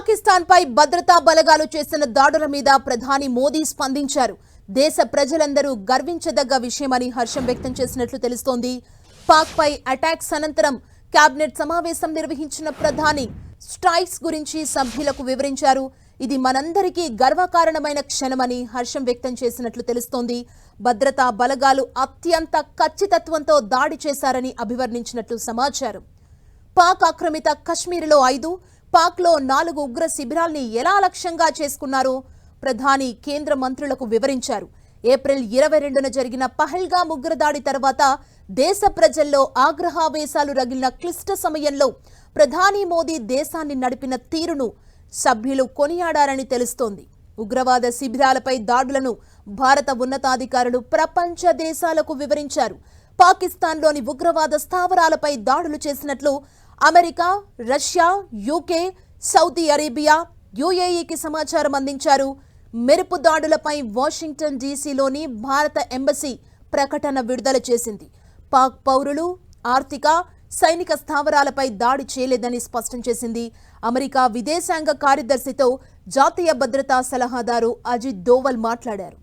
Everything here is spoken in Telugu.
పాకిస్తాన్పై భద్రతా బలగాలు చేసిన దాడుల మీద ప్రధాని మోదీ స్పందించారు. దేశ ప్రజలందరూ గర్వించదగ్గ విషయమని హర్షం వ్యక్తం చేసినట్లు తెలుస్తోంది. పాక్పై అటాక్స్ అనంతరం కేబినెట్ సమావేశం నిర్వహించిన ప్రధాని స్ట్రైక్స్ గురించి సభ్యులకు వివరించారు. ఇది మనందరికీ గర్వకారణమైన క్షణమని హర్షం వ్యక్తం చేసినట్లు తెలుస్తోంది. భద్రతా బలగాలు అత్యంత ఖచ్చితత్వంతో దాడి చేశారని అభివర్ణించినట్లు సమాచారం. పాక్ ఆక్రమిత కశ్మీర్లో 5, పాక్లో 4 ఉగ్ర శిబిరాల్ని ఎలా లక్ష్యంగా చేసుకున్నారో ప్రధాని కేంద్ర మంత్రులకు వివరించారు. ఏప్రిల్ 22న జరిగిన పహల్గామ్ ఉగ్రదాడి తర్వాత దేశ ప్రజల్లో ఆగ్రహావేశాలు రగిలిన క్లిష్ట సమయంలో ప్రధాని మోదీ దేశాన్ని నడిపిన తీరును సభ్యులు కొనియాడారని తెలుస్తోంది. ఉగ్రవాద శిబిరాలపై దాడులను భారత ఉన్నతాధికారులు ప్రపంచ దేశాలకు వివరించారు. పాకిస్తాన్లోని ఉగ్రవాద స్థావరాలపై దాడులు చేసినట్లు America, Russia, UK, Saudi Arabia, యుఏఈకి సమాచారం అందించారు. మెరుపు దాడులపై వాషింగ్టన్ డీసీలోని భారత ఎంబసీ ప్రకటన విడుదల చేసింది. పాక్ పౌరులు, ఆర్థిక, సైనిక స్థావరాలపై దాడి చేయలేదని స్పష్టం చేసింది. అమెరికా విదేశాంగ కార్యదర్శితో జాతీయ భద్రతా సలహాదారు అజిత్ దోవల్ మాట్లాడారు.